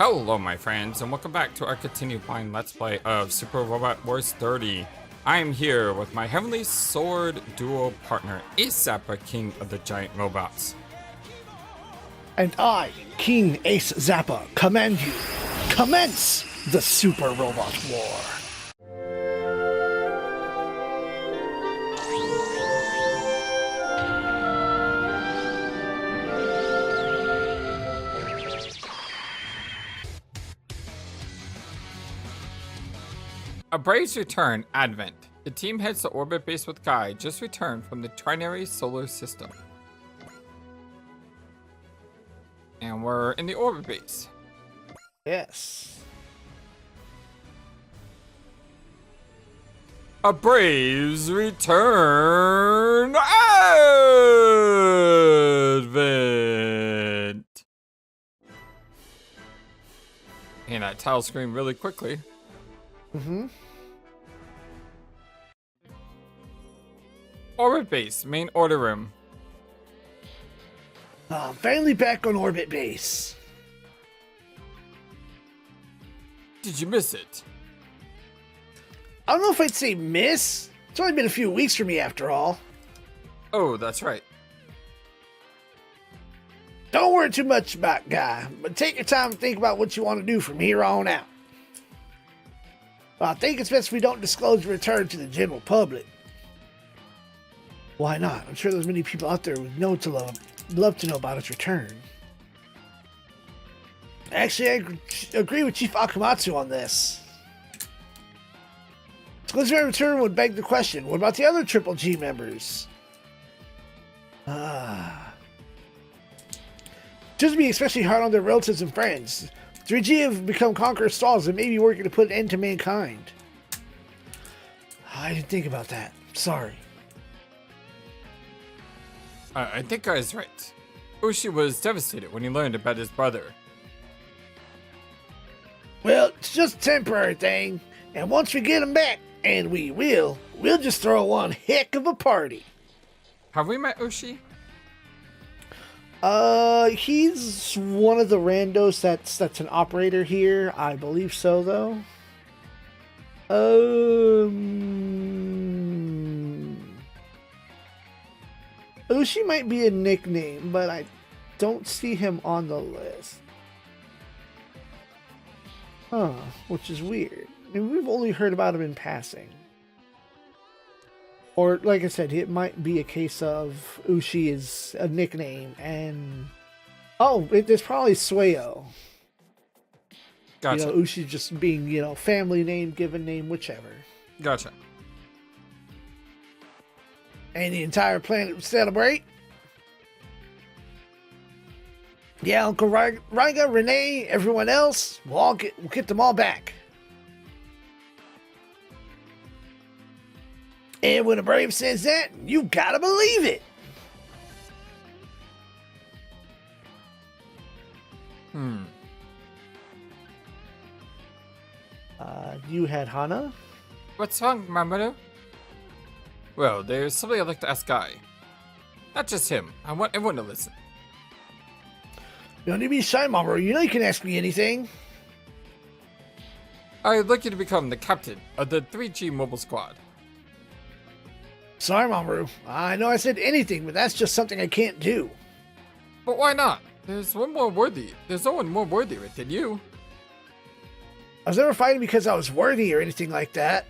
Hello my friends, and welcome back to our continued fine Let's Play of Super Robot Wars 30. I am here with my Heavenly Sword duo partner, Ace Zappa, King of the Giant Robots. And I, King Ace Zappa, command you, commence the Super Robot War. A Brave's return, Advent. The team heads to orbit base with Guy, just returned from the Trinary Solar System. And we're in the orbit base. Yes. A Brave's return, Advent. And that tile screen really quickly. Orbit base, main order room. Finally back on orbit base. Did you miss it? I don't know if I'd say miss. It's only been a few weeks for me after all. Oh, that's right. Don't worry too much about Guy, but take your time and think about what you want to do from here on out. I think it's best we don't disclose your return to the general public. Why not? I'm sure there's many people out there who love to know about its return. Actually, I agree with Chief Akamatsu on this. Exclusive return would beg the question, what about the other Triple G members? Just be especially hard on their relatives and friends. 3G have become conqueror stalls and may be working to put an end to mankind. I didn't think about that. Sorry. I think Guy's right. Ushi was devastated when he learned about his brother. Well, it's just a temporary thing. And once we get him back, and we'll just throw one heck of a party. Have we met Ushi? He's one of the randos that's an operator here. I believe so, though. Ushi might be a nickname, but I don't see him on the list. Huh, which is weird. I mean, we've only heard about him in passing. Or, like I said, it might be a case of Ushi is a nickname, and... Oh, there's probably Sueyo. Gotcha. You know, Ushi just being, family name, given name, whichever. Gotcha. And the entire planet would celebrate. Yeah, Uncle Raiga, Renee, everyone else, we'll get them all back. And when a Brave says that, you gotta believe it. You had Hana? What's wrong, Mamoru? Well, there's something I'd like to ask Guy. Not just him. I want everyone to listen. You don't need to be shy, Mamoru. You know you can ask me anything. I'd like you to become the captain of the 3G mobile squad. Sorry, Mamoru. I know I said anything, but that's just something I can't do. But why not? There's no one more worthy of it than you. I was never fighting because I was worthy or anything like that.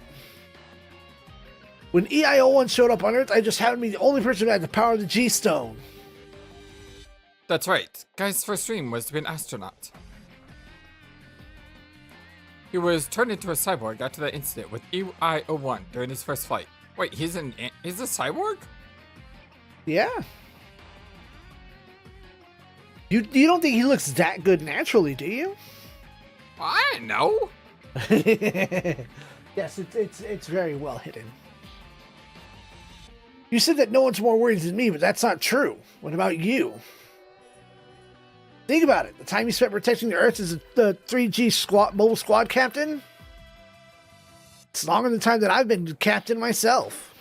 When EIO1 showed up on Earth, I just happened to be the only person who had the power of the G-Stone. That's right. Guy's first dream was to be an astronaut. He was turned into a cyborg after that incident with EIO1 during his first flight. Wait, he's a cyborg? Yeah. You don't think he looks that good naturally, do you? I know. Yes, it's very well hidden. You said that no one's more worried than me, but that's not true. What about you? Think about it. The time you spent protecting the Earth as the 3G mobile squad captain? It's longer than the time that I've been captain myself.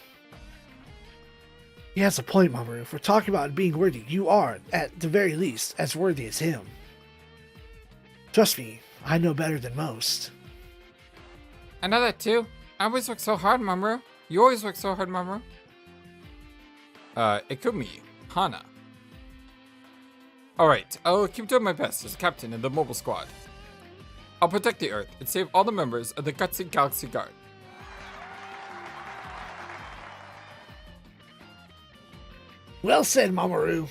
He has a point, Mamoru. If we're talking about being worthy, you are, at the very least, as worthy as him. Trust me, I know better than most. I know that too. I always work so hard, Mamoru. You always work so hard, Mamoru. Ikumi, Hana. Alright, I'll keep doing my best as captain in the mobile squad. I'll protect the Earth and save all the members of the Gutsy Galaxy Guard. Well said, Mamoru.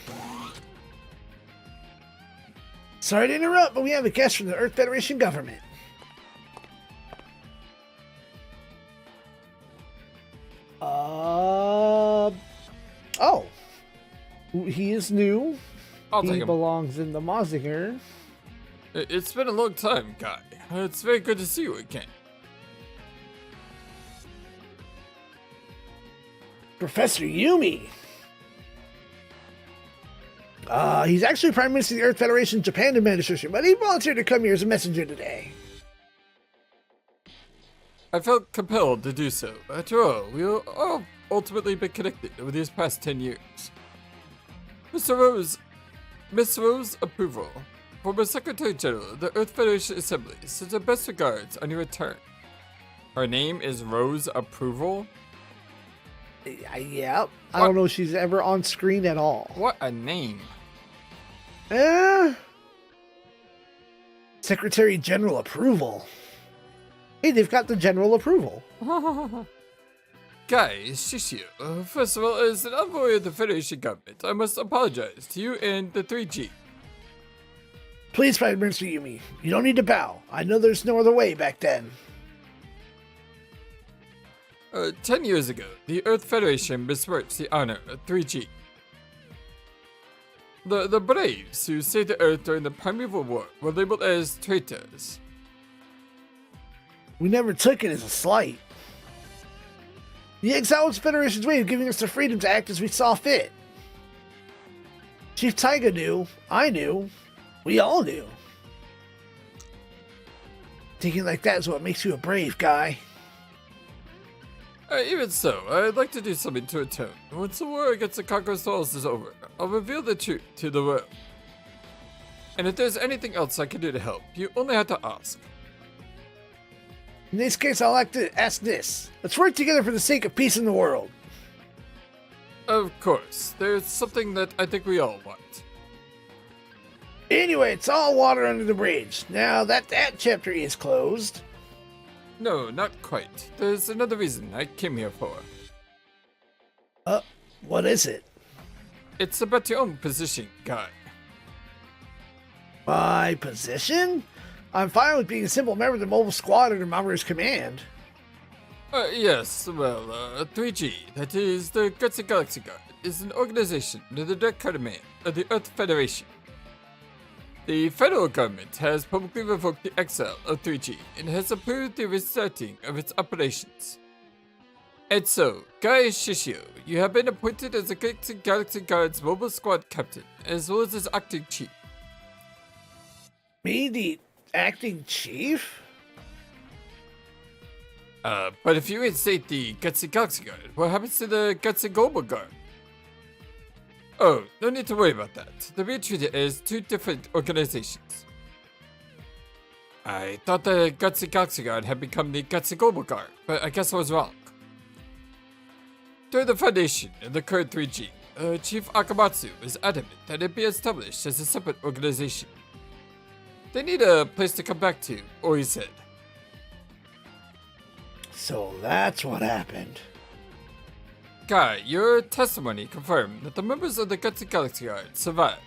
Sorry to interrupt, but we have a guest from the Earth Federation government. Oh. He is new. I'll take He him. belongs in the Mazinger. It's been a long time, guy. It's very good to see you again. Professor Yumi. He's actually Prime Minister of the Earth Federation Japan Administration, but he volunteered to come here as a messenger today. I felt compelled to do so. After all, we'll all ultimately been connected over these past 10 years. Miss Rose approval. Former Secretary General of the Earth Federation Assembly sends her best regards on your return. Her name is Rose Approval? Yeah, I don't know if she's ever on screen at all. What a name. Secretary General approval. Hey, they've got the general approval. Guy Shishio, first of all, as an envoy of the Federation government, I must apologize to you and the 3G. Please, Prime Minister Yumi, you don't need to bow. I know there's no other way back then. 10 years ago, the Earth Federation besmirched the honor of 3G. The Braves who saved the Earth during the Primeval War were labeled as traitors. We never took it as a slight. The exile was the Federation's way of giving us the freedom to act as we saw fit. Chief Taiga knew, I knew, we all knew. Thinking like that is what makes you a brave guy. Even so, I'd like to do something to atone. Once the war against the Conqueror's Souls is over, I'll reveal the truth to the world. And if there's anything else I can do to help, you only have to ask. In this case, I'd like to ask this. Let's work together for the sake of peace in the world. Of course, there's something that I think we all want. Anyway, it's all water under the bridge. Now that chapter is closed. No, not quite. There's another reason I came here for. What is it? It's about your own position, guy. My position? I'm fine with being a simple member of the mobile squad under Mamoru's command. Yes, well, 3G, that is the Gutsy Galaxy Guard, is an organization under the direct command of the Earth Federation. The federal government has publicly revoked the exile of 3G and has approved the restarting of its operations. And so, Guy Shishio, you have been appointed as the Gutsy Galaxy Guard's mobile squad captain, as well as its acting chief. Me, the acting chief? But if you reinstate the Gutsy Galaxy Guard, what happens to the Gutsy Global Guard? Oh, no need to worry about that. They're being treated as two different organizations. I thought the Gutsy Galaxy Guard had become the Gutsy Global Guard, but I guess I was wrong. During the foundation of the current 3G, Chief Akamatsu is adamant that it be established as a separate organization. They need a place to come back to, or he said. So that's what happened. Guy, your testimony confirmed that the members of the Gutsy Galaxy Guard survived.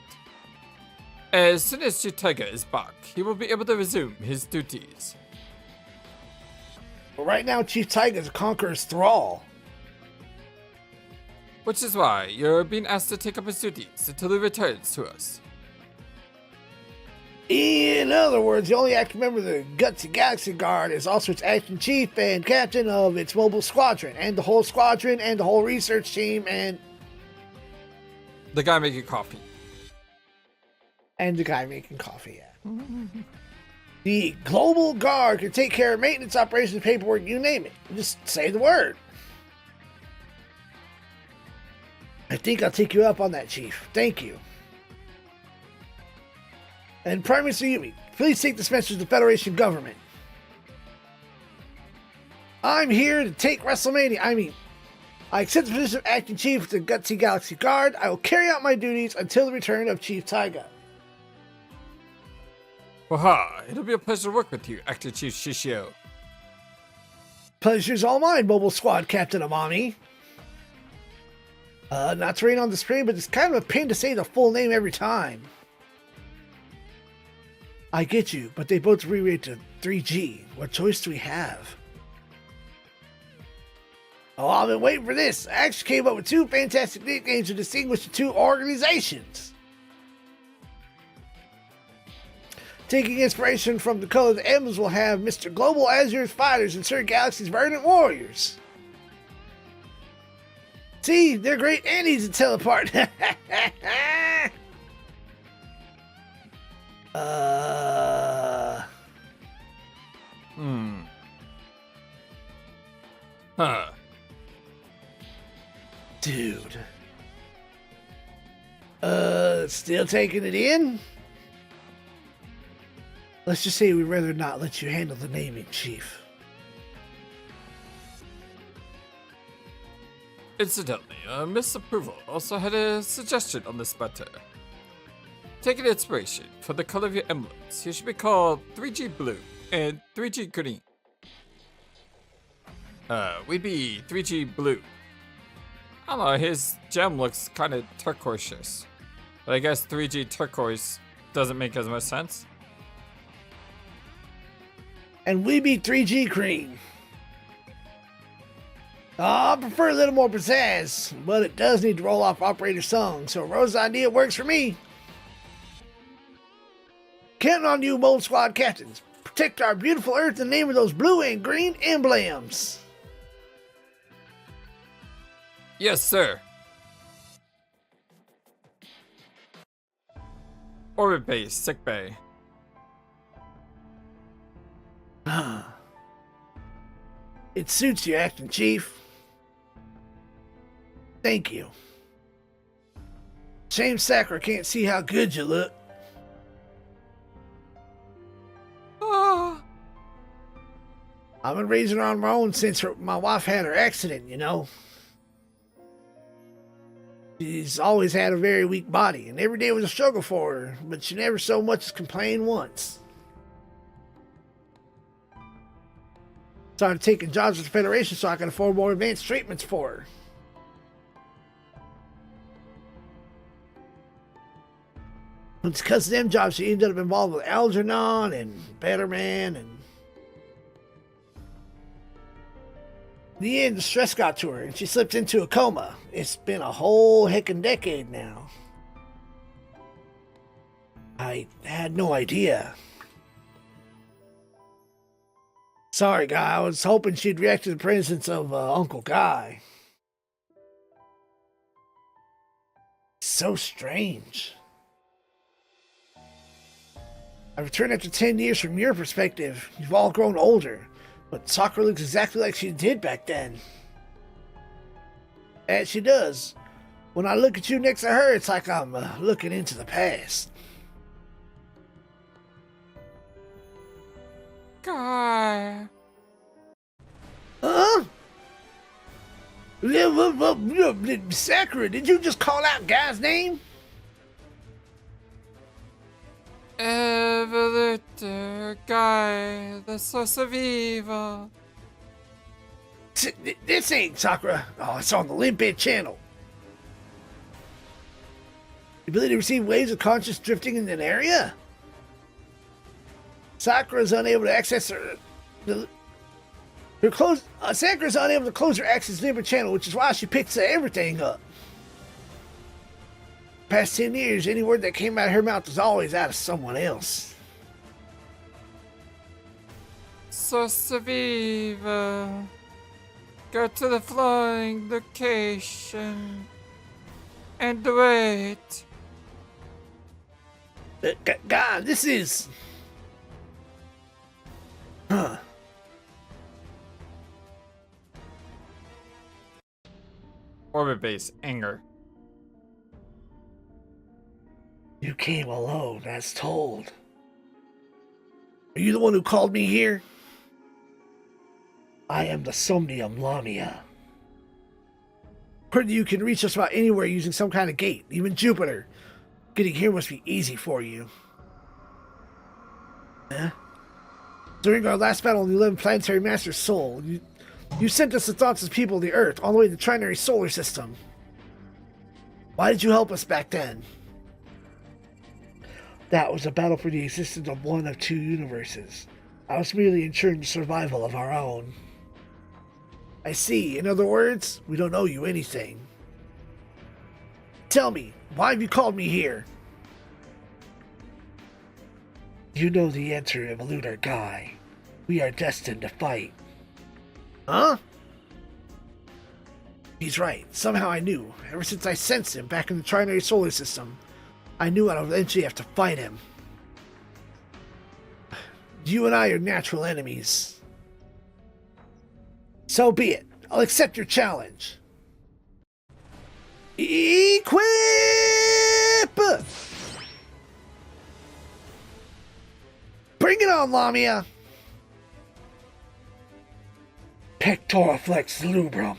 As soon as Chitaiga is back, he will be able to resume his duties. But right now, Chief Taiga is a Conqueror's thrall. Which is why you're being asked to take up his duties until he returns to us. In other words, the only active member of the Gutsy Galaxy Guard is also its acting chief and captain of its mobile squadron, and the whole squadron, and the whole research team, and... The guy making coffee. And the guy making coffee, yeah. The Global Guard can take care of maintenance, operations, paperwork, you name it. Just say the word. I think I'll take you up on that, Chief. Thank you. And Prime Minister Yumi, Please take this message to the Federation government. I'm here to take WrestleMania. I accept the position of acting chief of the Gutsy Galaxy Guard. I will carry out my duties until the return of Chief Taiga. Waha, it'll be a pleasure to work with you, Acting Chief Shishio. Pleasure's all mine, Mobile Squad Captain Amami. Not to rain on the screen, but it's kind of a pain to say the full name every time. I get you, but they both re-rate to 3G. What choice do we have? Oh, I've been waiting for this. I actually came up with two fantastic nicknames to distinguish the two organizations. Taking inspiration from the color of the emblems, we'll have Mr. Global Azure's Fighters and Sir Galaxy's Verdant Warriors. See, they're great and easy to teleport. Huh. Dude. Still taking it in? Let's just say we'd rather not let you handle the naming, Chief. Incidentally, Miss Approval also had a suggestion on this matter. Taking inspiration from the color of your emblems, you should be called 3G Blue and 3G Green. We'd be 3G Blue. I don't know, his gem looks kind of turquoise. But I guess 3G Turquoise doesn't make as much sense. And we be 3G Green. I prefer a little more pizzazz, but it does need to roll off operator song, so Rose's idea works for me. Counting on you, Mold Squad captains. Protect our beautiful Earth in the name of those blue and green emblems. Yes, sir. Orbit base, sick bay. It suits you, Acting Chief. Thank you. Shame Sakura can't see how good you look. I've been raising her on my own since my wife had her accident, you know. She's always had a very weak body, and every day was a struggle for her, but she never so much as complained once. Started taking jobs with the Federation so I can afford more advanced treatments for her. But because of them jobs, she ended up involved with Algernon and Betterman, and in the end, the stress got to her, and she slipped into a coma. It's been a whole heckin' decade now. I had no idea. Sorry, Guy. I was hoping she'd react to the presence of Uncle Guy. So strange. I returned after 10 years. From your perspective. You've all grown older. But Sakura looks exactly like she did back then. As she does. When I look at you next to her, it's like I'm looking into the past. Guy. Huh? Sakura, did you just call out Guy's name? Evolutor Guy, the source of evil. This ain't Sakura. Oh, it's on the Limpid channel. The ability to receive waves of conscious drifting in an area? Sakura's unable to access Sakura's unable to close her access to Limpid channel, which is why she picks everything up. Past 10 years, any word that came out of her mouth was always out of someone else. Source of evil. Go to the flying location and wait. God, this is... Huh. Orbit base, anger. You came alone, as told. Are you the one who called me here? I am the Somnium Lamia. Heard that you can reach us about anywhere using some kind of gate, even Jupiter. Getting here must be easy for you. Huh? During our last battle in the 11 Planetary Master's Soul, you sent us the thoughts of people of the Earth all the way to the Trinary Solar System. Why did you help us back then? That was a battle for the existence of one of two universes. I was merely ensuring the survival of our own. I see. In other words, we don't owe you anything. Tell me, why have you called me here? You know the answer, Evolutor Guy. We are destined to fight. Huh? He's right. Somehow I knew. Ever since I sensed him back in the Trinary Solar System, I knew I'd eventually have to fight him. You and I are natural enemies. So be it. I'll accept your challenge. Equip! Bring it on, Lamia! Pectoriflex Lubrum.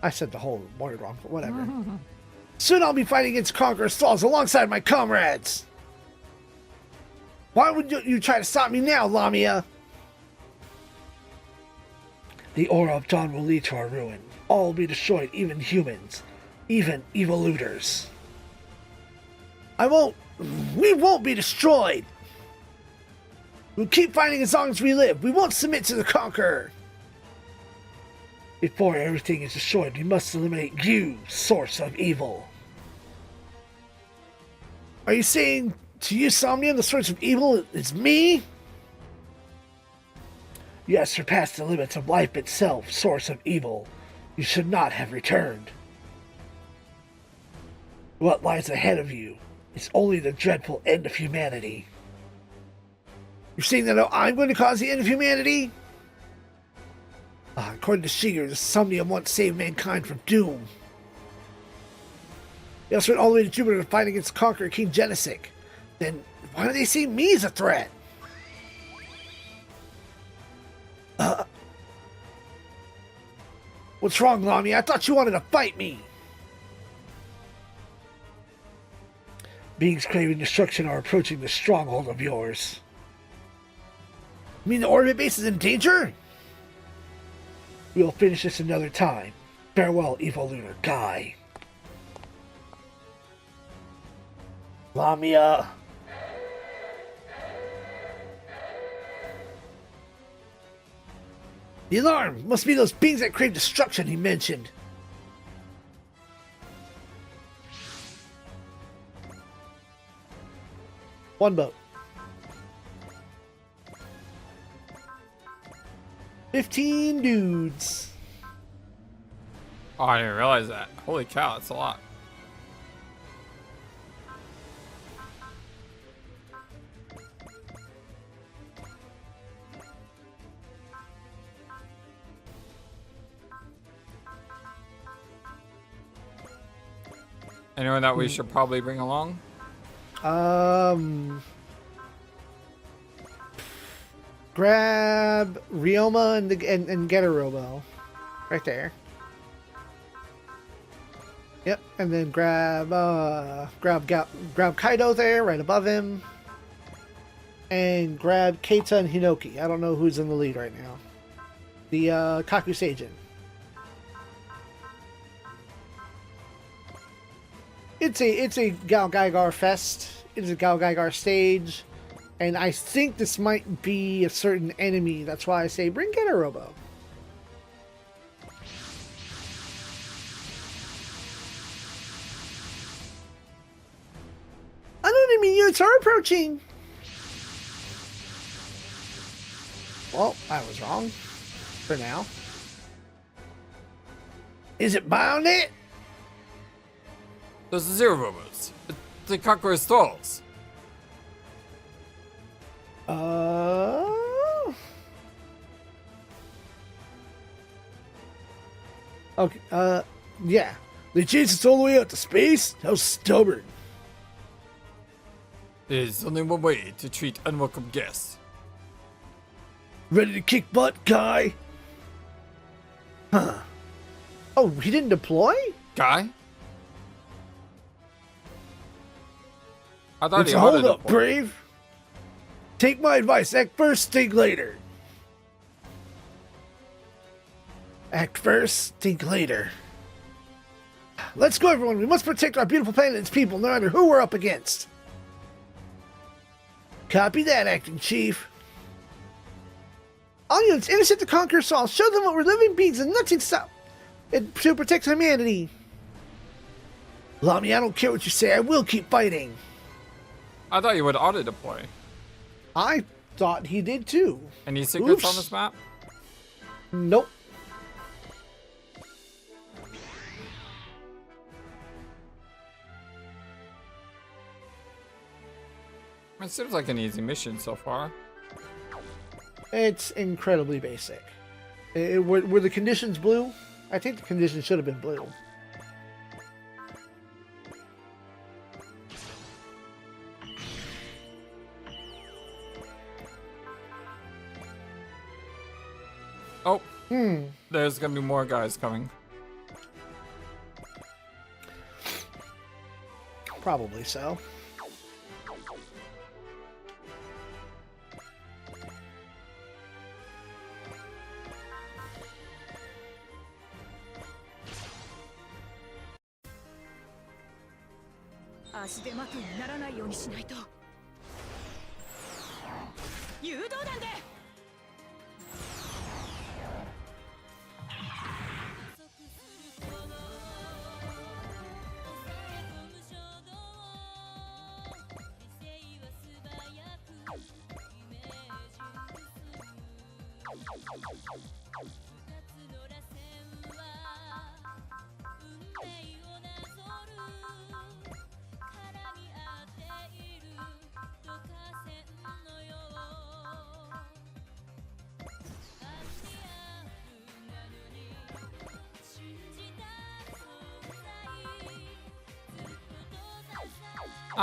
I said the whole word wrong, but whatever. Soon I'll be fighting against Conqueror Stalls alongside my comrades. Why would you try to stop me now, Lamia? The aura of dawn will lead to our ruin. All will be destroyed, even humans. Even evoluters. We won't be destroyed. We'll keep fighting as long as we live. We won't submit to the Conqueror. Before everything is destroyed, we must eliminate you, source of evil. Are you saying to you, Somnium, the source of evil is me? You have surpassed the limits of life itself, source of evil. You should not have returned. What lies ahead of you is only the dreadful end of humanity. You're saying that I'm going to cause the end of humanity? According to Shiger, the Somnium once saved mankind from doom. They also went all the way to Jupiter to fight against Conqueror King Genesic. Then why do they see me as a threat? What's wrong, Lamia? I thought you wanted to fight me. Beings craving destruction are approaching the stronghold of yours. You mean the orbit base is in danger? We'll finish this another time. Farewell, Evolutor Guy. Lamia. The alarm! Must be those beings that crave destruction he mentioned. One boat. 15 dudes. Oh, I didn't realize that. Holy cow, that's a lot. Anyone that we should probably bring along? Grab Ryoma and get a Robo. Right there. Yep, and then grab Kaido there, right above him. And grab Keita and Hinoki. I don't know who's in the lead right now. The Kaku Seijin. It's a Gal Gaigar fest. It's a Gal Gaigar stage. And I think this might be a certain enemy. That's why I say bring Robo. Unenemy units are approaching. Well, I was wrong. For now. Is it bound it? Those are Zero Robos. The Conqueror Stalls. Okay, yeah. They chased us all the way out to space? How stubborn. There's only one way to treat unwelcome guests. Ready to kick butt, Guy? Huh. Oh, he didn't deploy? Guy? I thought It's he a oughta hold up, deploy. Brave. Take my advice. Act first, think later. Act first, think later. Let's go, everyone. We must protect our beautiful planet and its people, no matter who we're up against. Copy that, Acting Chief. All units, innocent to conquer us all. Show them what we're living beings and nothing stop and to protect humanity. Lamy, I don't care what you say. I will keep fighting. I thought you would auto deploy. I thought he did too. Any secrets Oops. on this map? Nope. It seems like an easy mission so far. It's incredibly basic. Were the conditions blue? I think the conditions should have been blue. Oh, there's gonna be more guys coming. Probably so.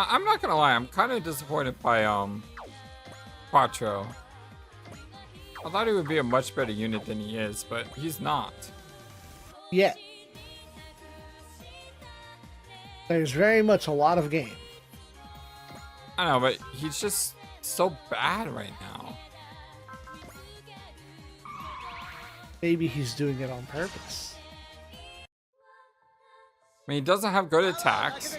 I'm not gonna lie, I'm kind of disappointed by Quattro. I thought he would be a much better unit than he is, but he's not. Yeah. There's very much a lot of game. I know, but he's just so bad right now. Maybe he's doing it on purpose. I mean, he doesn't have good attacks.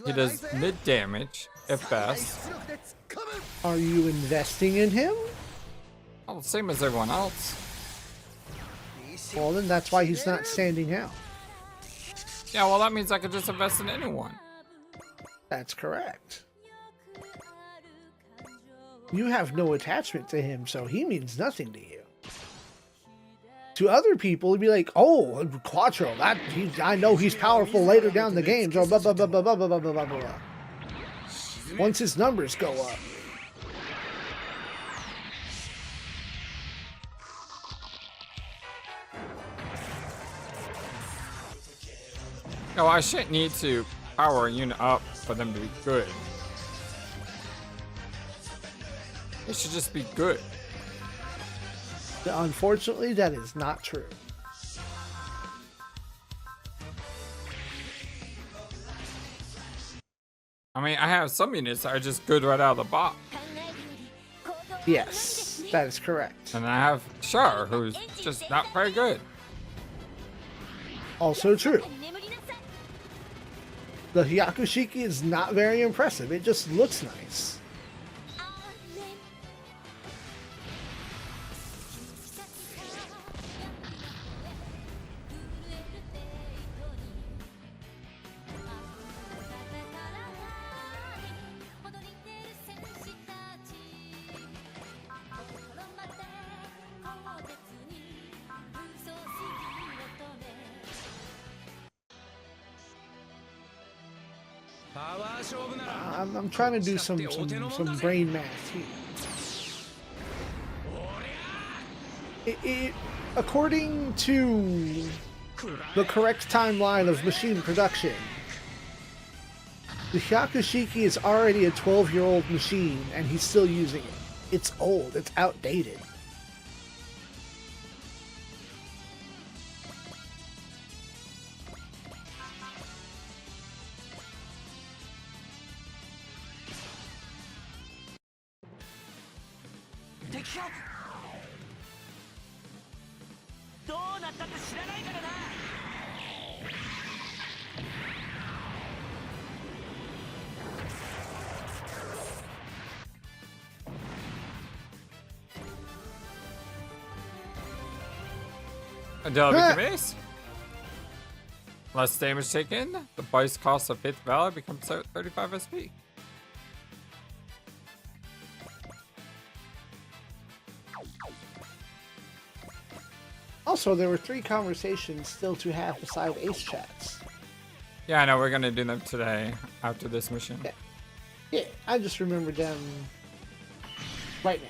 He does mid damage, if best. Are you investing in him? Oh, same as everyone else. Well, then that's why he's not standing out. Yeah, well, that means I could just invest in anyone. That's correct. You have no attachment to him, so he means nothing to you. To other people, it'd be like, oh, Quattro, I know he's powerful later down the game. So blah, blah, blah, blah, blah, blah, blah, blah, blah. Once his numbers go up. No, I shouldn't need to power a unit up for them to be good. It should just be good. Unfortunately, that is not true. I mean, I have some units that are just good right out of the box. Yes, that is correct. And I have Char, who's just not very good. Also true. The Hyakushiki is not very impressive. It just looks nice. I'm trying to do some brain math here. According to the correct timeline of machine production, The Hyakushiki is already a 12-year-old machine, and he's still using it. It's old. It's outdated. Delta base. Less damage taken. The base cost of 5th Valor becomes 35 SP. Also, there were 3 conversations still to have beside Ace Chats. Yeah, I know. We're going to do them today after this mission. Yeah, I just remembered them right now.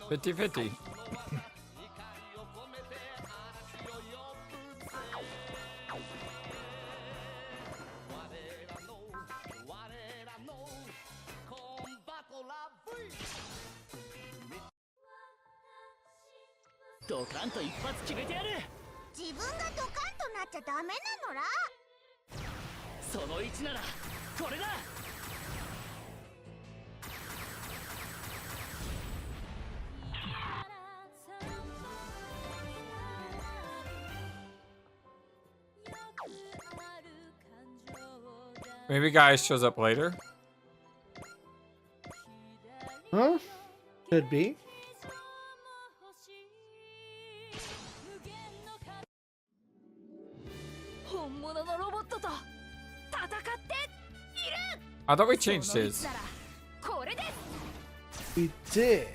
$50-50. Maybe guy shows up later. Huh? Could be. I thought we changed his. We did.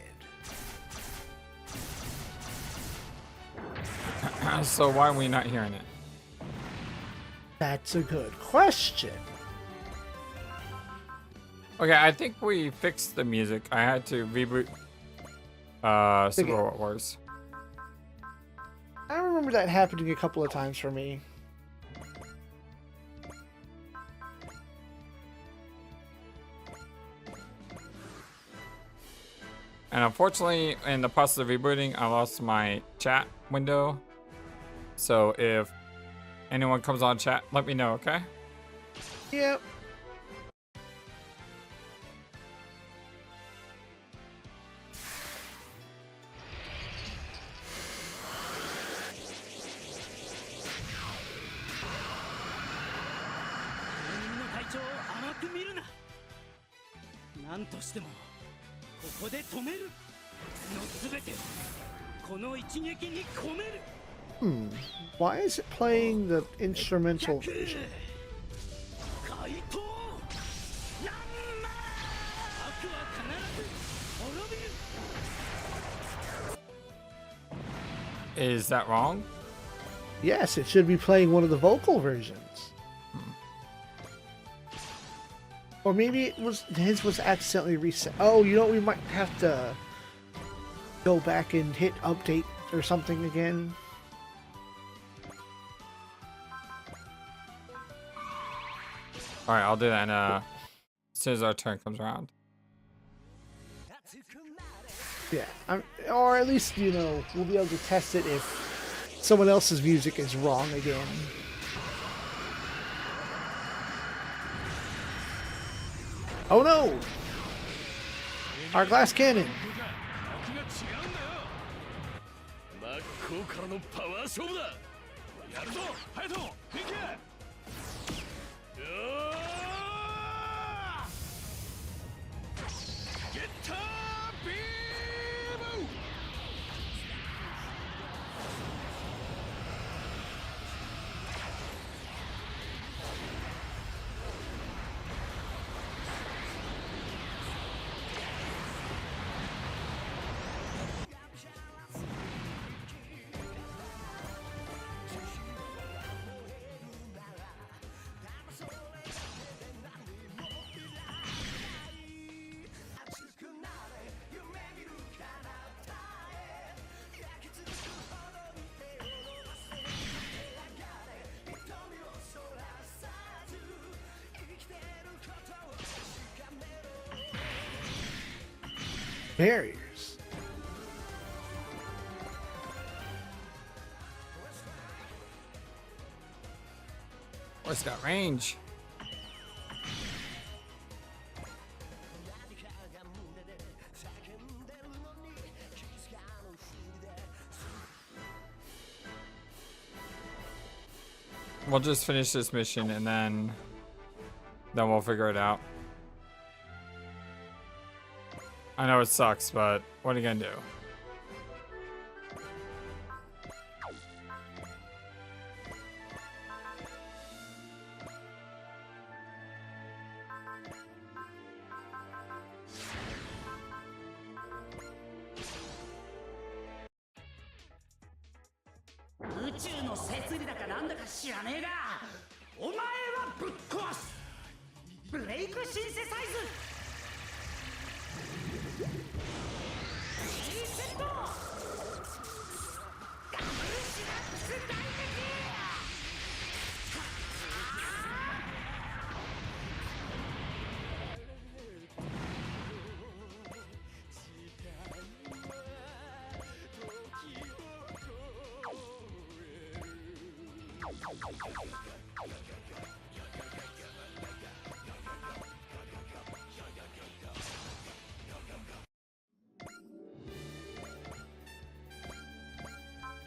So why are we not hearing it? That's a good question. Okay, I think we fixed the music. I had to reboot Super Robot Wars. I remember that happening a couple of times for me. And unfortunately, in the process of rebooting, I lost my chat window. So if anyone comes on chat, let me know, okay? Yep. Why is it playing the instrumental version? Is that wrong? Yes, it should be playing one of the vocal versions. Or maybe it was his was accidentally reset. Oh, you know what? We might have to go back and hit update or something again. Alright, I'll do that as soon as our turn comes around. Yeah, or at least, you know, we'll be able to test it if someone else's music is wrong again. Oh no! Our glass cannon! Barriers. Oh, it's got range. We'll just finish this mission and then we'll figure it out. I know it sucks, but what are you gonna do?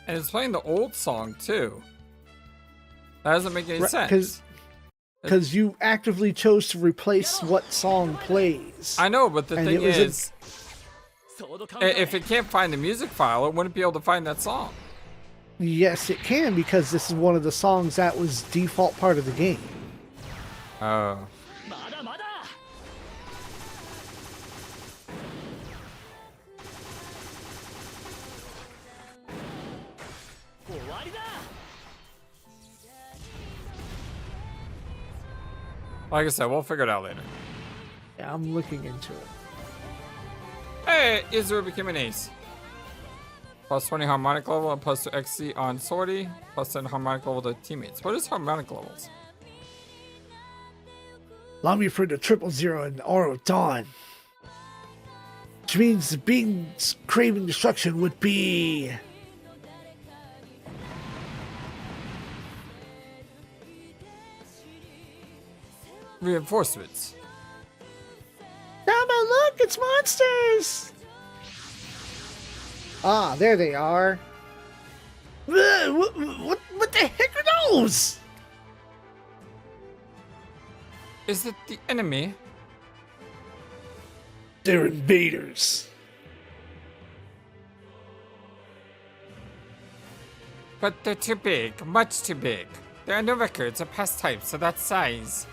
And it's playing the old song too. That doesn't make any sense. Because you actively chose to replace what song plays. I know, but the thing is, if it can't find the music file, it wouldn't be able to find that song. Yes, it can, because this is one of the songs that was default part of the game. Oh. Like I said, we'll figure it out later. Yeah, I'm looking into it. Hey, Israel became an ace. Plus 20 harmonic level and plus 2 XC on sortie. Plus 10 harmonic level to teammates. What is harmonic levels? Allow me for the 000 and the Aura of Dawn. Which means the beings craving destruction would be... Reinforcements. Zappa, look, it's monsters! Ah, there they are. What the heck are those? Is it the enemy? They're invaders. But they're too big, much too big. There are no records of past types of that size.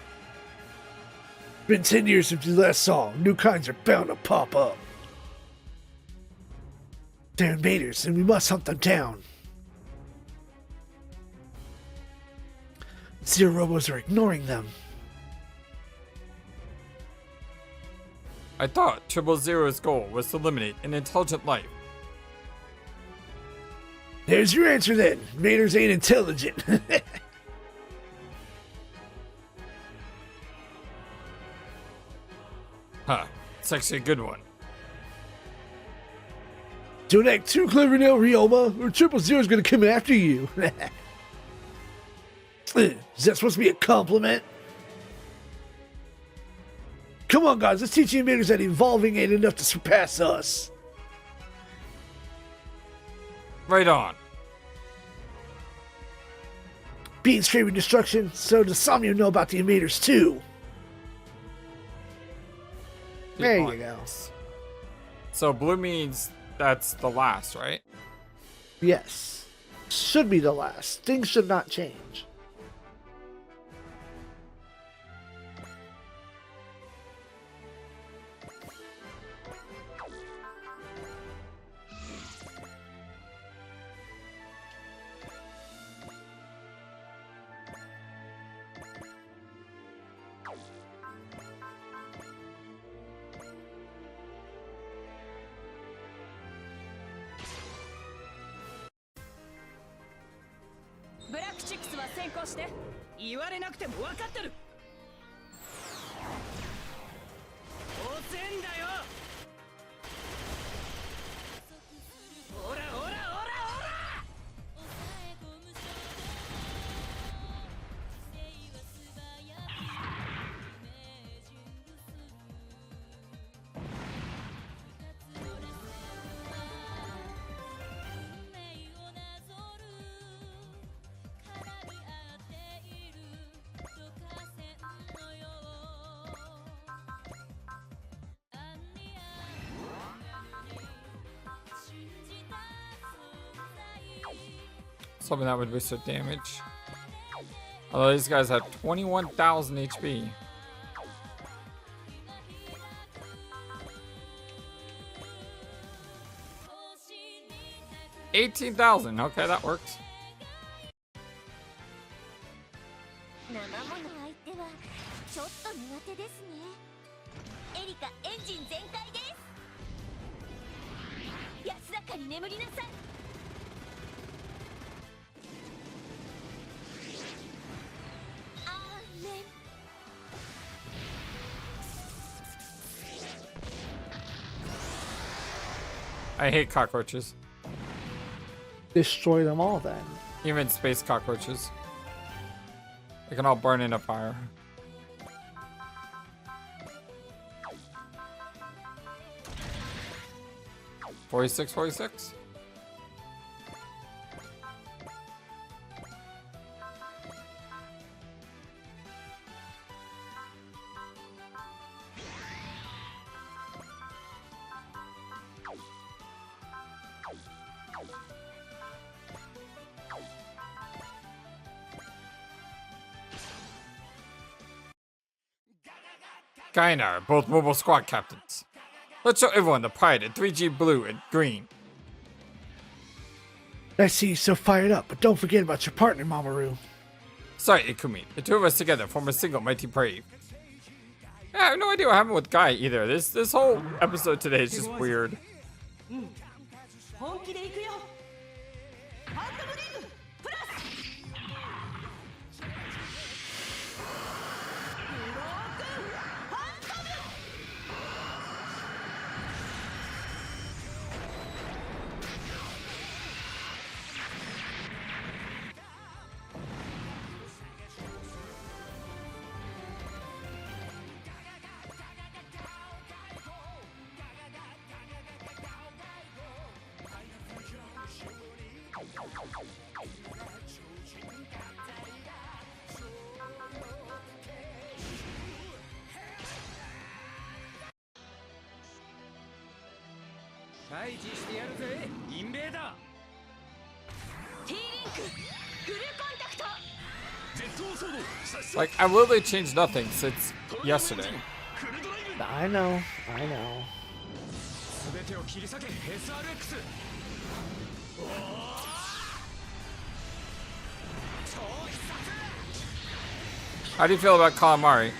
Been 10 years since we last saw them. New kinds are bound to pop up. They're invaders, and we must hunt them down. Zero Robos are ignoring them. I thought 000's goal was to eliminate an intelligent life. There's your answer then. Invaders ain't intelligent. Huh, it's actually a good one. Don't act too clever now, Ryoma, or 000's gonna come after you. Is that supposed to be a compliment? Come on, guys, let's teach the invaders that evolving ain't enough to surpass us. Right on. Beings craving destruction, so does Samyu know about the invaders too. There you go. So blue means that's the last, right? Yes. Should be the last. Things should not change. Something that would boost their damage. Although these guys have 21,000 HP. $18,000. Okay, that works. I hate cockroaches. Destroy them all then. Even space cockroaches. They can all burn in a fire. 46, 46. Guy and I are both mobile squad captains. Let's show everyone the pride in 3G blue and green. I see you so fired up, but don't forget about your partner, Mamoru. Sorry, Ikumi. The two of us together form a single mighty brave. Yeah, I have no idea what happened with Guy either. This whole episode today is just weird. Like, I've literally changed nothing since yesterday. I know. How do you feel about calamari?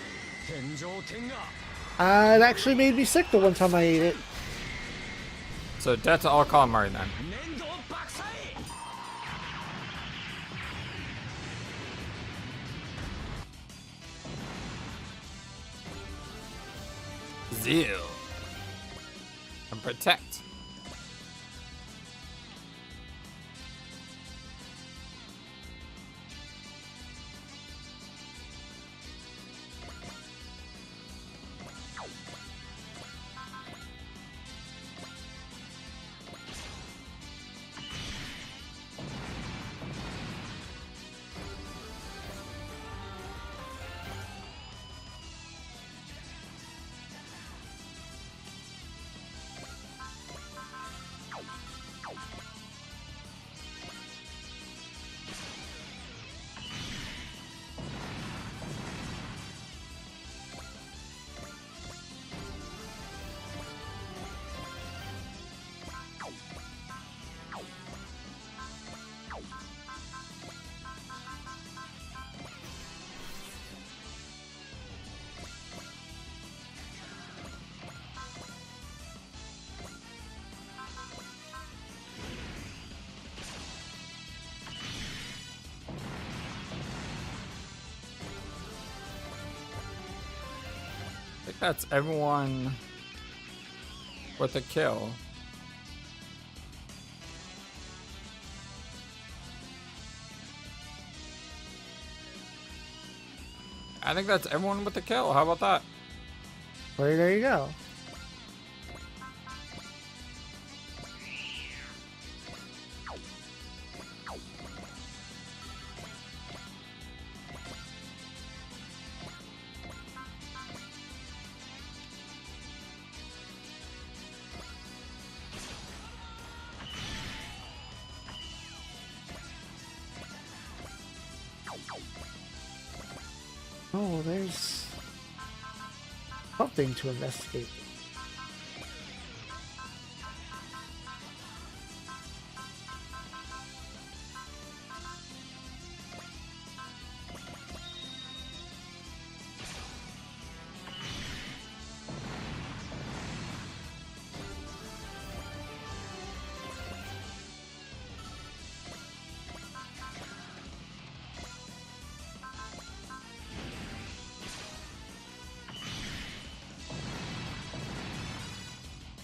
It actually made me sick the one time I ate it. So death to all calamari then. Zeal. And protect. That's everyone with a kill. I think that's everyone with a kill. How about that? Well, there you go. Oh, there's something to investigate.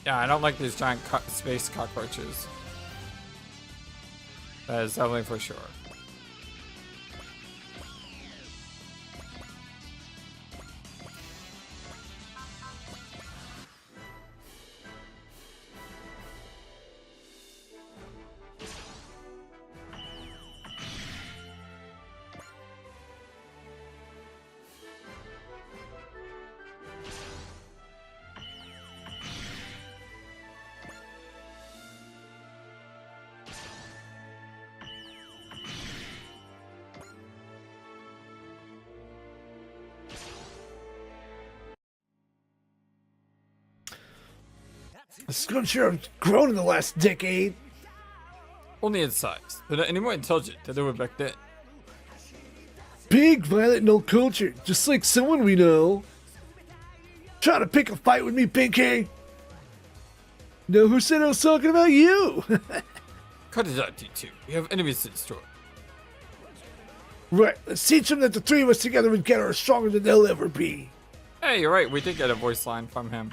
Yeah, I don't like these giant space cockroaches. That is definitely for sure. The scout sure have grown in the last decade. Only in size. They're not any more intelligent than they were back then. Big, violent, and old culture, just like someone we know. Trying to pick a fight with me, Pinky? Know who said I was talking about you? Cut it out, D2. We have enemies to destroy. Right, let's teach them that the three of us together together are stronger than they'll ever be. Hey, you're right. We did get a voice line from him.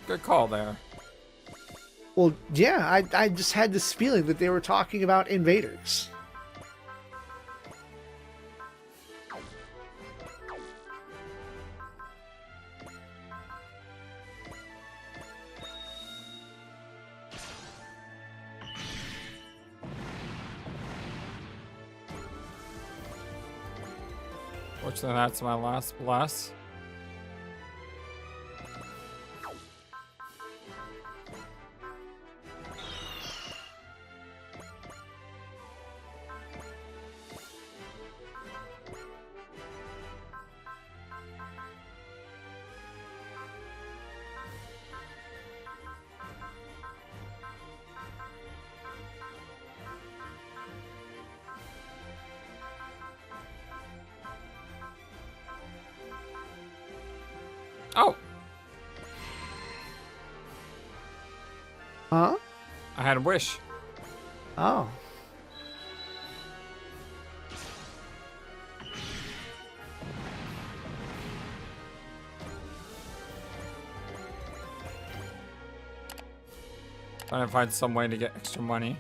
Good call there. Well, yeah, I just had this feeling that they were talking about invaders. Fortunately, that's my last bless. Oh! Huh? I had a wish. Oh. Trying to find some way to get extra money.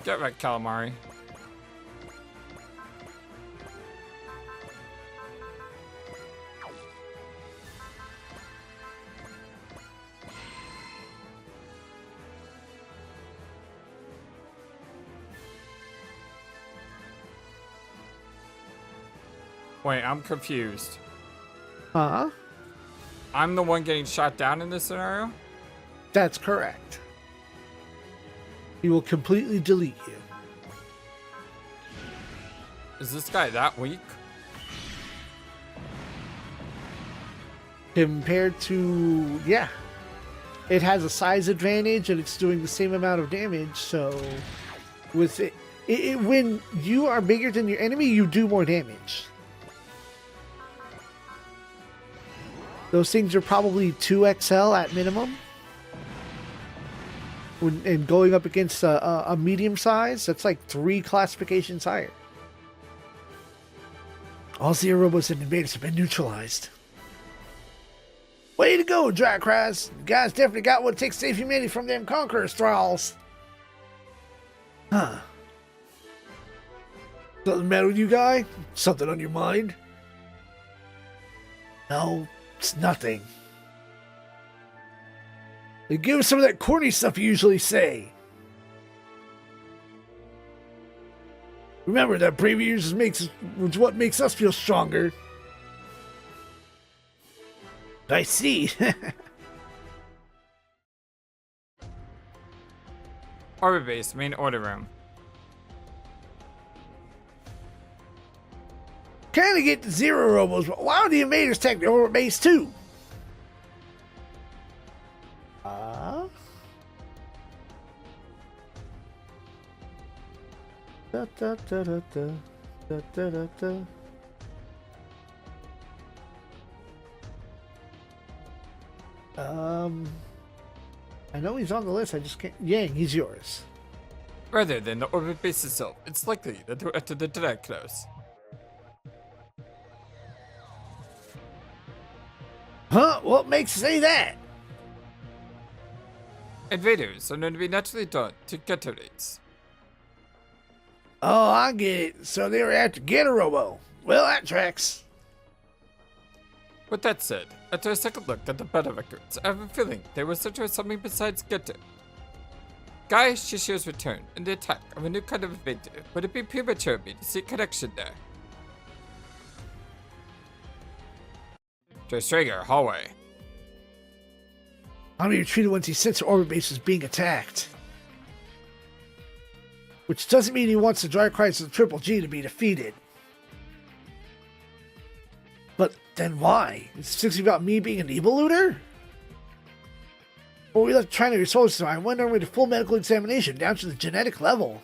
Get right, calamari. Wait, I'm confused. Huh? I'm the one getting shot down in this scenario? That's correct. He will completely delete you. Is this guy that weak? Compared to, yeah. It has a size advantage and it's doing the same amount of damage, so with it, when you are bigger than your enemy, you do more damage. Those things are probably 2XL at minimum. And going up against a medium size, that's like 3 classifications higher. All Zero robots and invaders have been neutralized. Way to go, Drycrass. You guys definitely got what it takes to save humanity from them conquerors thralls. Huh. Something the matter with you, guy? Something on your mind? No, it's nothing. Hey, give us some of that corny stuff you usually say. Remember that bravery is what makes us feel stronger. I see. Orbit base, main order room. Kinda get the Zero robos, but why don't the invaders take the orbit base too? Da, da, da, da, da, da, da, da, da. I know he's on the list, I just can't. Yang, he's yours. Rather than the orbit base itself, it's likely that they'll enter the direct close. Huh? What makes you say that? Invaders are known to be naturally drawn to ghetto rates. Oh, I get it. So they were after Ghetto Robo. Well, that tracks. With that said, after a second look at the battle records, I have a feeling they were searching for something besides ghetto. Guy Shishio's return and the attack of a new kind of invader would it be premature of me to see a connection there? To Strager, hallway. I'm being treated once he senses orbit base is being attacked. Which doesn't mean he wants the Dry Cries of the Triple G to be defeated. But then why? Is this about me being an evil looter? Or we left trying to your soul system, I went over to full medical examination down to the genetic level.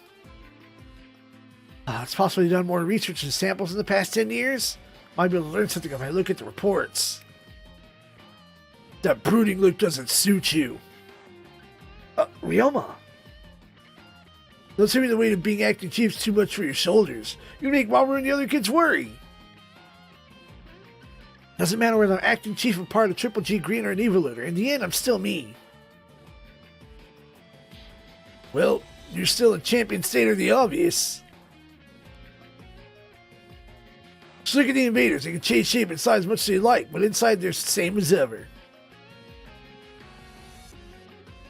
It's possibly done more research and samples in the past 10 years. Might be able to learn something if I look at the reports. That brooding look doesn't suit you. Ryoma. Don't send me the weight of being acting chief's too much for your shoulders. You make Mama and the other kids worry. Doesn't matter whether I'm acting chief or part of Triple G Green or an evil looter. In the end, I'm still me. Well, you're still a champion state of the obvious. Just look at the invaders. They can change shape and size much as they like, but inside they're the same as ever.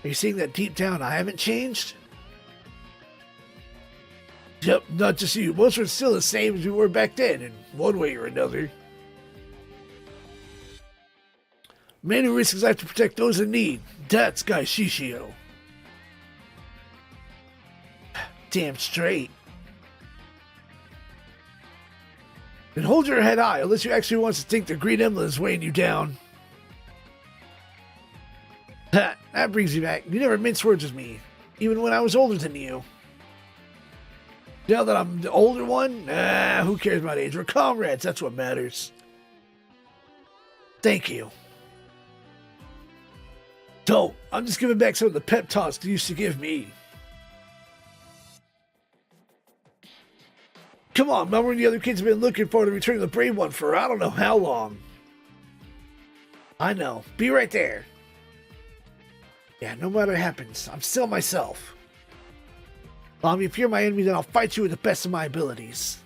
Are you seeing that deep down I haven't changed? Yep, not just you. Most are still the same as we were back then, in one way or another. Man who risks his life to protect those in need. That's Guy Shishio. Damn straight. And hold your head high, unless you actually want to think the Green Emblem is weighing you down. Ha, that brings me back. You never minced words with me, even when I was older than you. Now that I'm the older one, who cares about age? We're comrades, that's what matters. Thank you. So, I'm just giving back some of the pep talks you used to give me. Come on, Mama and the other kids have been looking forward to returning the Brave One for I don't know how long. I know. Be right there. Yeah, no matter what happens, I'm still myself. If you're my enemy, then I'll fight you with the best of my abilities.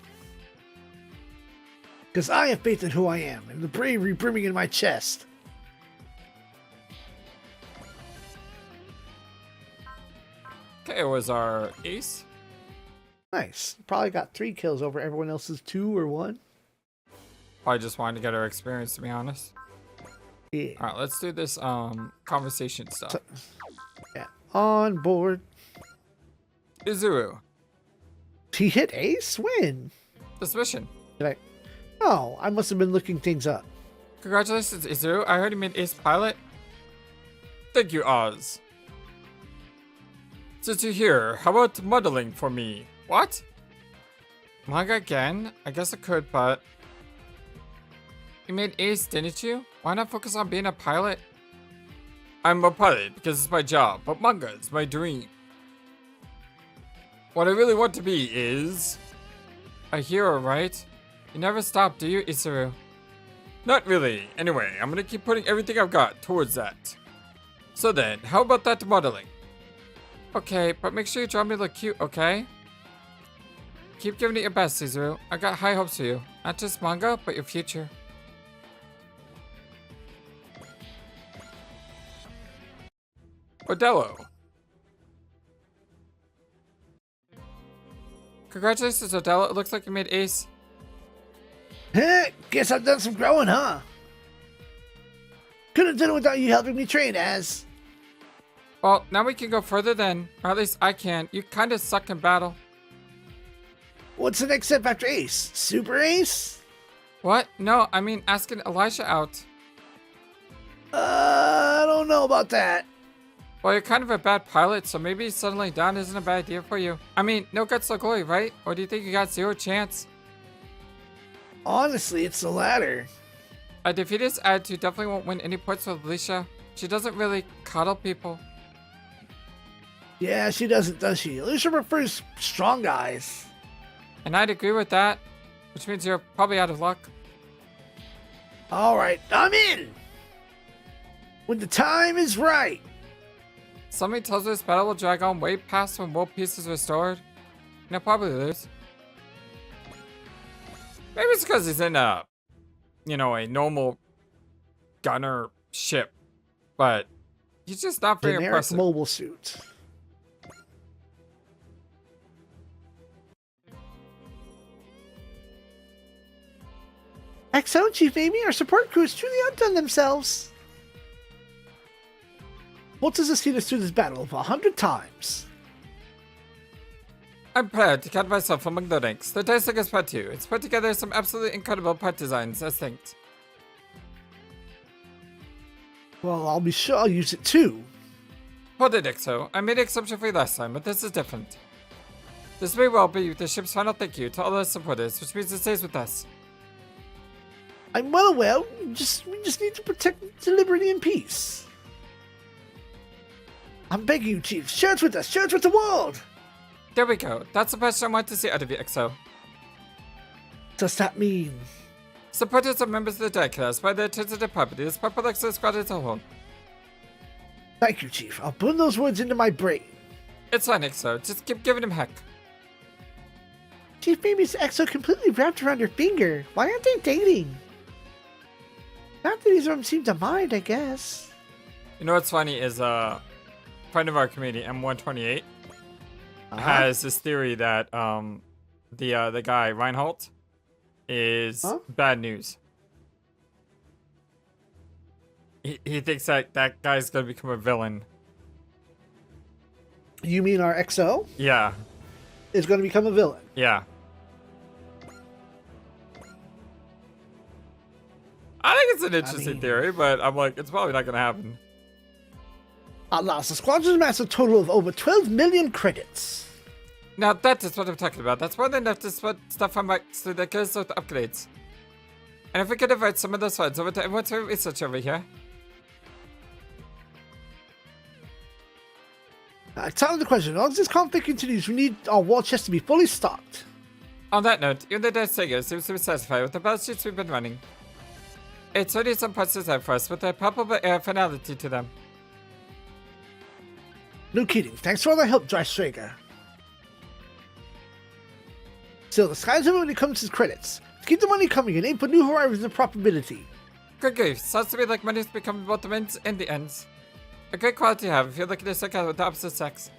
Because I have faith in who I am, and the bravery brimming in my chest. Okay, was our ace? Nice. Probably got 3 kills over everyone else's 2 or 1. Probably just wanted to get her experience, to be honest. Yeah. All right, let's do this conversation stuff. Yeah. On board. Izuru, He hit ace? When? this mission. Did I? Oh, I must have been looking things up. Congratulations, Izuru. I heard you made ace pilot. Thank you, Oz. Since you're here, how about modeling for me? What? Manga again? I guess I could, but... You made ace, didn't you? Why not focus on being a pilot? I'm a pilot because it's my job, but manga is my dream. What I really want to be is... a hero, right? You never stop, do you, Izuru? Not really. Anyway, I'm gonna keep putting everything I've got towards that. So then, how about that modeling? Okay, but make sure you draw me look cute, okay? Keep giving it your best, Izuru. I got high hopes for you. Not just manga, but your future. Odello. Congratulations, Odello. It looks like you made ace. Guess I've done some growing, huh? Couldn't have done it without you helping me train, Az. Well, now we can go further then. Or at least I can. You kinda suck in battle. What's the next step after ace? Super ace? What? No, I mean asking Elijah out. I don't know about that. Well, you're kind of a bad pilot, so maybe settling down isn't a bad idea for you. I mean, no guts, no glory, right? Or do you think you got zero chance? Honestly, it's the latter. A defeatist attitude definitely won't win any points with Alicia. She doesn't really cuddle people. Yeah, she doesn't, does she? Alicia prefers strong guys. And I'd agree with that, which means you're probably out of luck. Alright, I'm in! When the time is right. Something tells me this battle will drag on way past when world peace is restored. And I'll probably lose. Maybe it's because he's in a, you know, a normal gunner ship. But he's just not very Generic impressive. mobile suit. XO, Chief Amy, our support crew has truly outdone themselves. What does this see us through this battle 100 times? I'm proud to count myself among the ranks. The dice is part 2. It's put together some absolutely incredible part designs, as think. Well, I'll be sure I'll use it too. Hold it, XO. I made an exception for you last time, but this is different. This may well be the ship's final thank you to all our supporters, which means it stays with us. I'm well aware. We just need to protect the liberty and peace. I'm begging you, Chief. Share it with us. Share it with the world. There we go. That's the best I want to see out of you, XO. What does that mean? Supporters are members of the Dead class by their turns of their property. This purple XO squad as a whole. Thank you, Chief. I'll put those words into my brain. It's fine, XO. Just keep giving him heck. Chief Baby's EXO completely wrapped around her finger. Why aren't they dating? Not that either of them seem to mind, I guess. You know what's funny is friend of our community, M128, has this theory that the guy Reinhold is bad news. He thinks that that guy's gonna become a villain. You mean our XO Yeah, is going to become a villain? yeah. I think it's an interesting theory, but I'm like, it's probably not gonna happen. At last, the squadron amassed a total of over 12 million credits. Now that is what I'm talking about. That's more than enough to spend stuff on my so that goes with upgrades. And if we could invite some of those funds over to everyone's favorite research over here. Time the question. As this conflict continues, we need our war chest to be fully stocked. On that note, even the Death Saga seems to be satisfied with the battle sheets we've been running. It's already some parts designed for us with a palpable air of finality to them. No kidding. Thanks for all the help, Dry Strager. Still, the sky's the limit when it comes to credits. Let's keep the money coming and aim for new horizons of profitability. Good grief, sounds to me like money's becoming both the means and the ends. A great quality to have if you're looking to stick out with the opposite sex.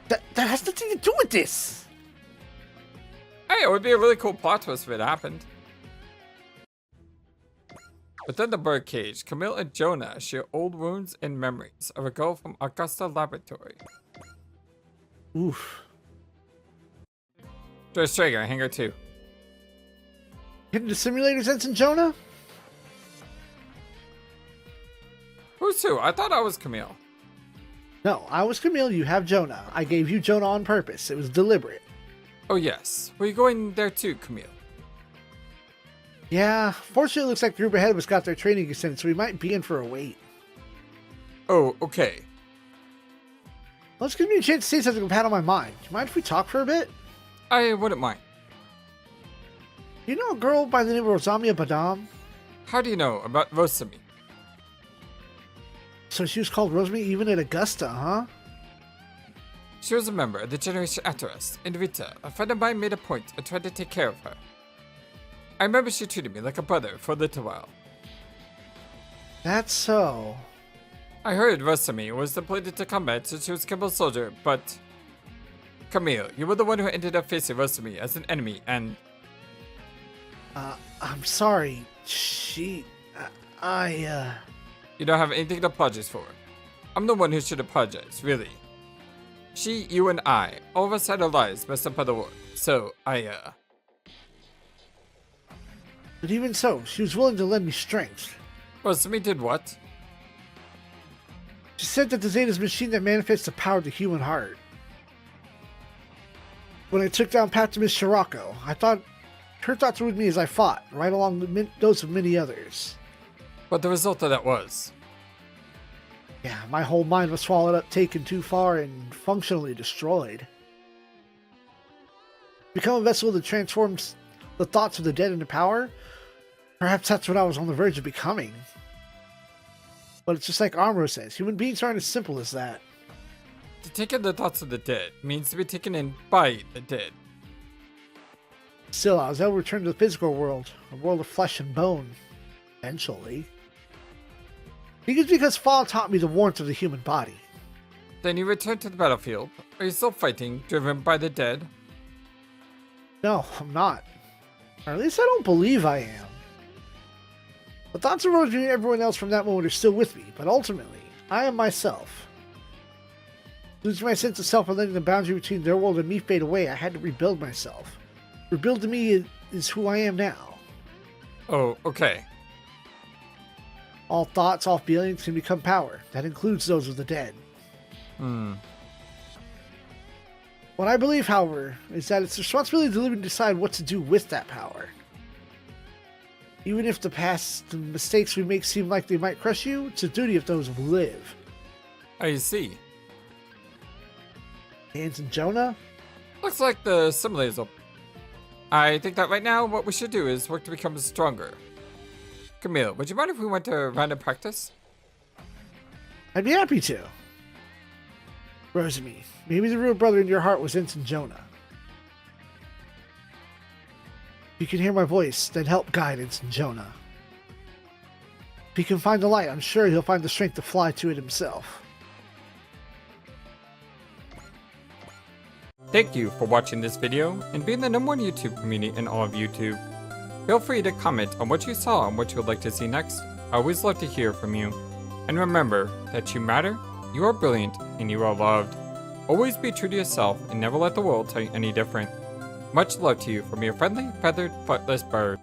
That has nothing to do with this. Hey, it would be a really cool plot twist if it happened. Within the birdcage, Camille and Jonah share old wounds and memories of a girl from Augusta Laboratory. Oof. Joyce Traeger, Hangar 2. Hitting the simulators, Ensign Jonah? Who's who? I thought I was Camille. No, I was Camille, you have Jonah. I gave you Jonah on purpose. It was deliberate. Oh yes. Were you going there too, Camille? Yeah, fortunately it looks like the group ahead of us got their training extended, so we might be in for a wait. Oh, okay. Well, let's give me a chance to say something I've had on my mind. Do you mind if we talk for a bit? I wouldn't mind. You know a girl by the name of Rosamia Badam? How do you know about Rosami? So she was called Rosamia even at Augusta, huh? She was a member of the generation after us, and Rita, a friend of mine, made a point of trying to take care of her. I remember she treated me like a brother for a little while. That's so. I heard Rosami was deployed to combat since she was a Kimball soldier, but... Camille, you were the one who ended up facing Rosami as an enemy, and... I'm sorry. You don't have anything to apologize for. I'm the one who should apologize, really. She, you, and I, all of us had our lives messed up by the war, so But even so, she was willing to lend me strength. Rosami did what? She said that the Zeta's machine that manifests the power of the human heart. When I took down Patimus Scirocco, I thought her thoughts were with me as I fought, right along with those of many others. What the result of that was? Yeah, my whole mind was swallowed up, taken too far, and functionally destroyed. Become a vessel that transforms the thoughts of the dead into power? Perhaps that's what I was on the verge of becoming. But it's just like Armro says, human beings aren't as simple as that. To take in the thoughts of the dead means to be taken in by the dead. Still, I was able to return to the physical world, a world of flesh and bone. Eventually. I think it's because Fall taught me the warmth of the human body. Then you return to the battlefield. Are you still fighting, driven by the dead? No, I'm not. Or at least I don't believe I am. The thoughts of Rosie and everyone else from that moment are still with me, but ultimately, I am myself. Losing my sense of self and letting the boundary between their world and me fade away, I had to rebuild myself. Rebuild to me is who I am now. Oh, okay. All thoughts, all feelings can become power. That includes those of the dead. What I believe, however, is that it's the responsibility to live and decide what to do with that power. Even if the past and mistakes we make seem like they might crush you, it's a duty of those who live. I see. Hans and Jonah? Looks like the simulators up. I think that right now what we should do is work to become stronger. Camille, would you mind if we went to random practice? I'd be happy to. Rosamie, maybe the real brother in your heart was Ensign Jonah. If you can hear my voice, then help guide Ensign Jonah. If he can find the light, I'm sure he'll find the strength to fly to it himself. Thank you for watching this video and being the #1 YouTube community in all of YouTube. Feel free to comment on what you saw and what you would like to see next. I always love to hear from you. And remember that you matter, you are brilliant, and you are loved. Always be true to yourself and never let the world tell you any different. Much love to you from your friendly, feathered, flightless bird.